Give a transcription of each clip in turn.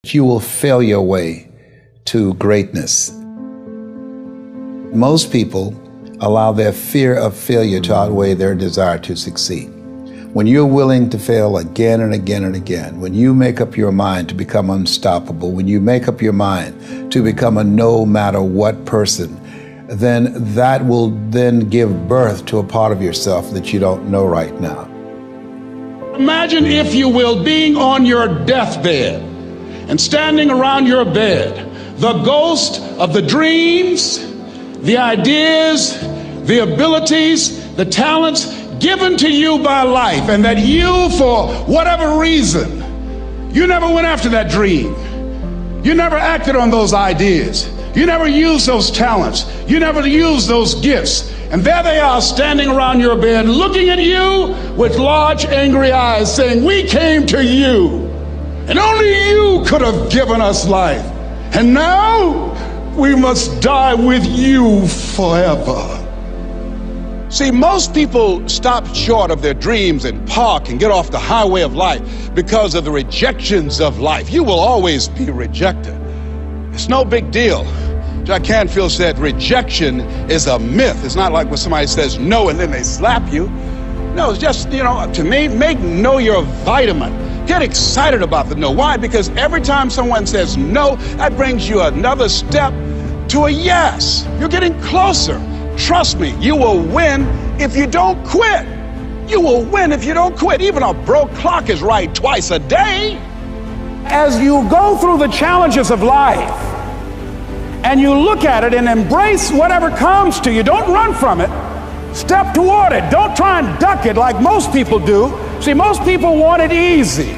You will fail your way to greatness. Most people allow their fear of failure to outweigh their desire to succeed. When you're willing to fail again and again and again, when you make up your mind to become unstoppable, when you make up your mind to become a no matter what person, then that will then give birth to a part of yourself that you don't know right now. Imagine, if you will, being on your deathbed and standing around your bed, the ghost of the dreams, the ideas, the abilities, the talents given to you by life, and that you, for whatever reason, you never went after that dream. You never acted on those ideas. You never used those talents. You never used those gifts. And there they are standing around your bed, looking at you with large, angry eyes, saying, "We came to you, and only you could have given us life. And now we must die with you forever." See, most people stop short of their dreams and park and get off the highway of life because of the rejections of life. You will always be rejected. It's no big deal. Jack Canfield said rejection is a myth. It's not like when somebody says no and then they slap you. No, it's just, to me, make no your vitamin. Get excited about the no. Why? Because every time someone says no, that brings you another step to a yes. You're getting closer. Trust me, you will win if you don't quit. You will win if you don't quit. Even a broke clock is right twice a day. As you go through the challenges of life and you look at it and embrace whatever comes to you, don't run from it. Step toward it. Don't try and duck it like most people do. See, most people want it easy.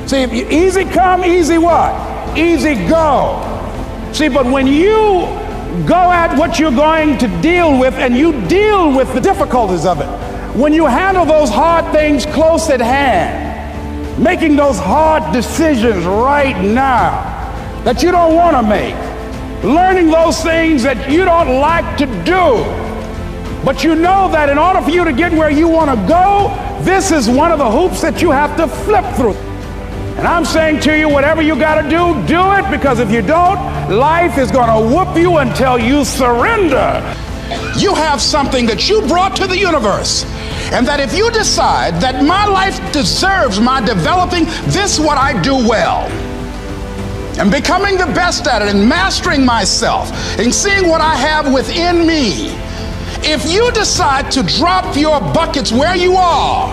See, if easy come, easy what? Easy go. See, but when you go at what you're going to deal with and you deal with the difficulties of it, when you handle those hard things close at hand, making those hard decisions right now that you don't want to make, learning those things that you don't like to do, but you know that in order for you to get where you want to go, this is one of the hoops that you have to flip through. And I'm saying to you, whatever you got to do it, because if you don't, life is going to whoop you until you surrender. You have something that you brought to the universe, and that if you decide that my life deserves my developing this what I do well, and becoming the best at it, and mastering myself, and seeing what I have within me, if you decide to drop your buckets where you are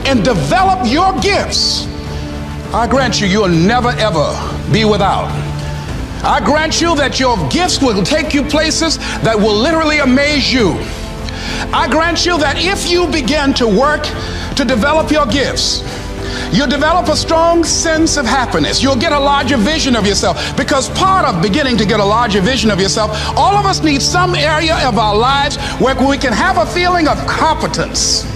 and develop your gifts, I grant you, you'll never ever be without. I grant you that your gifts will take you places that will literally amaze you. I grant you that if you begin to work to develop your gifts, you'll develop a strong sense of happiness. You'll get a larger vision of yourself, because part of beginning to get a larger vision of yourself, all of us need some area of our lives where we can have a feeling of competence.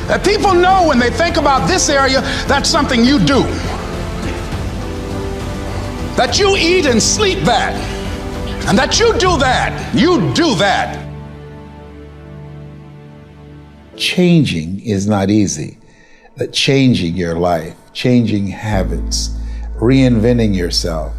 That people know when they think about this area, that's something you do. That you eat and sleep that. And that you do that. You do that. Changing is not easy. That changing your life, changing habits, reinventing yourself,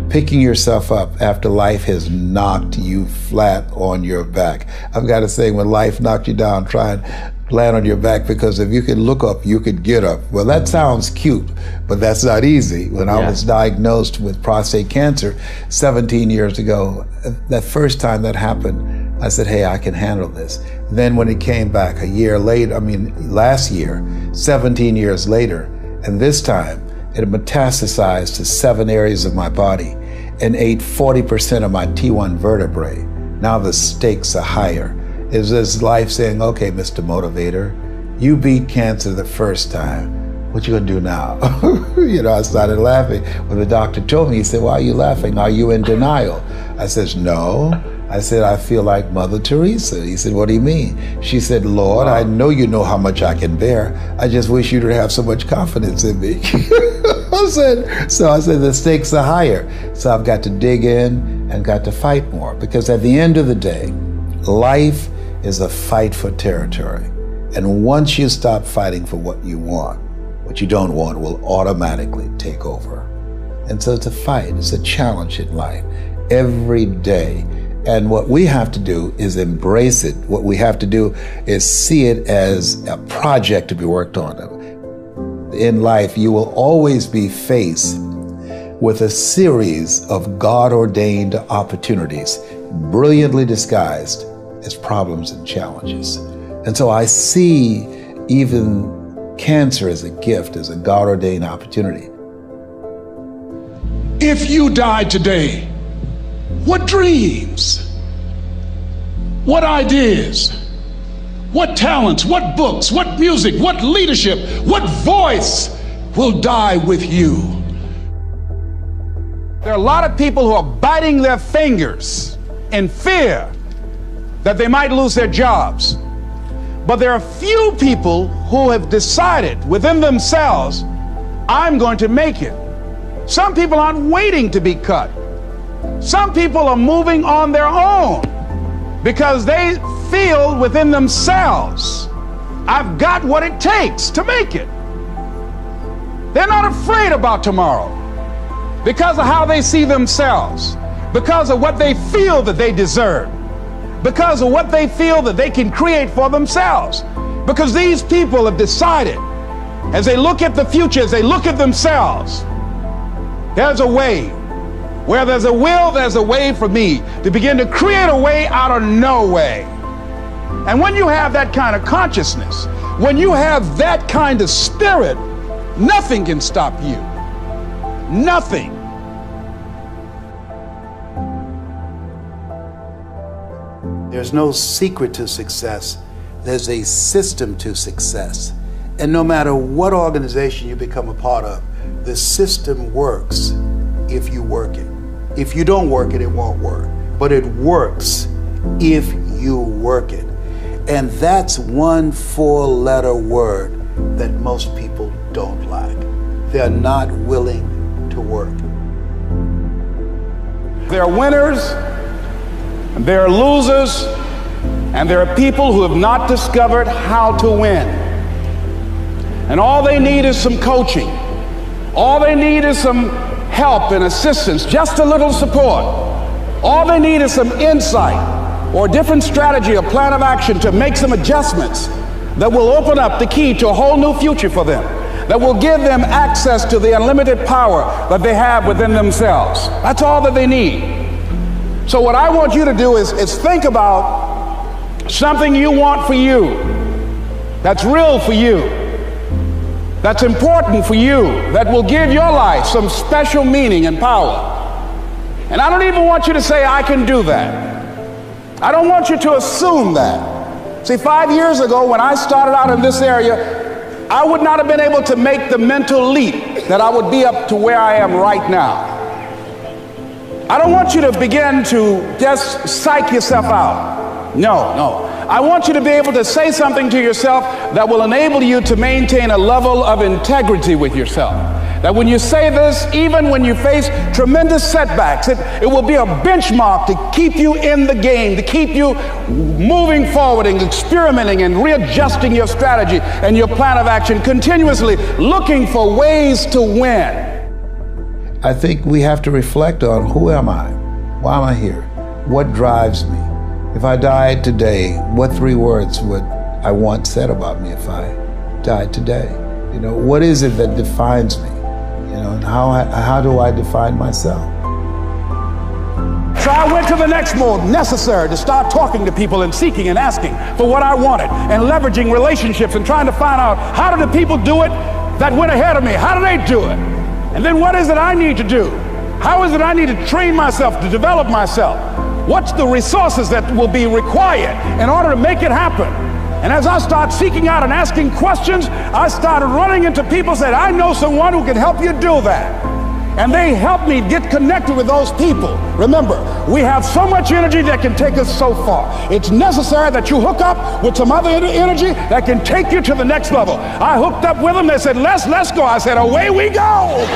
picking yourself up after life has knocked you flat on your back. I've got to say, when life knocked you down, try and land on your back, because if you could look up, you could get up. Well, that sounds cute, but that's not easy. When I was diagnosed with prostate cancer 17 years ago, that first time that happened, I said, hey, I can handle this. Then when it came back a year later, last year, 17 years later, and this time it metastasized to 7 areas of my body and ate 40% of my T1 vertebrae. Now the stakes are higher. Is this life saying, okay, Mr. Motivator, you beat cancer the first time. What you gonna do now? I started laughing. When the doctor told me, he said, why are you laughing? Are you in denial? I said, no. I said, I feel like Mother Teresa. He said, what do you mean? She said, Lord, I know you know how much I can bear. I just wish you to have so much confidence in me. I said, the stakes are higher. So I've got to dig in and got to fight more, because at the end of the day, life is a fight for territory. And once you stop fighting for what you want, what you don't want will automatically take over. And so it's a fight, it's a challenge in life every day. And what we have to do is embrace it. What we have to do is see it as a project to be worked on. In life, you will always be faced with a series of God-ordained opportunities, brilliantly disguised as problems and challenges. And so I see even cancer as a gift, as a God-ordained opportunity. If you died today, what dreams, what ideas, what talents, what books, what music, what leadership, what voice will die with you? There are a lot of people who are biting their fingers in fear that they might lose their jobs. But there are few people who have decided within themselves, I'm going to make it. Some people aren't waiting to be cut. Some people are moving on their own because they feel within themselves, I've got what it takes to make it. They're not afraid about tomorrow because of how they see themselves, because of what they feel that they deserve, because of what they feel that they can create for themselves. Because these people have decided, as they look at the future, as they look at themselves, there's a way. Where there's a will, there's a way for me to begin to create a way out of no way. And when you have that kind of consciousness, when you have that kind of spirit, nothing can stop you. Nothing. There's no secret to success. There's a system to success. And no matter what organization you become a part of, the system works if you work it. If you don't work it, it won't work. But it works if you work it. And that's one 4-letter word that most people don't like. They're not willing to work. There are winners, and there are losers, and there are people who have not discovered how to win. And all they need is some coaching. All they need is some help and assistance, just a little support. All they need is some insight or a different strategy, a plan of action to make some adjustments that will open up the key to a whole new future for them, that will give them access to the unlimited power that they have within themselves. That's all that they need. So what I want you to do is think about something you want for you, that's real for you, that's important for you, that will give your life some special meaning and power. And I don't even want you to say, I can do that. I don't want you to assume that. See, 5 years ago when I started out in this area, I would not have been able to make the mental leap that I would be up to where I am right now. I don't want you to begin to just psych yourself out. No. I want you to be able to say something to yourself that will enable you to maintain a level of integrity with yourself. That when you say this, even when you face tremendous setbacks, it will be a benchmark to keep you in the game, to keep you moving forward and experimenting and readjusting your strategy and your plan of action, continuously looking for ways to win. I think we have to reflect on, who am I? Why am I here? What drives me? If I died today, what 3 words would I want said about me if I died today? You know, what is it that defines me? You know, and how do I define myself? So I went to the next mode necessary to start talking to people and seeking and asking for what I wanted and leveraging relationships and trying to find out, how do the people do it that went ahead of me? How do they do it? And then what is it I need to do? How is it I need to train myself, to develop myself? What's the resources that will be required in order to make it happen? And as I start seeking out and asking questions, I started running into people who said, I know someone who can help you do that. And they helped me get connected with those people. Remember, we have so much energy that can take us so far. It's necessary that you hook up with some other energy that can take you to the next level. I hooked up with them. They said, let's go. I said, away we go.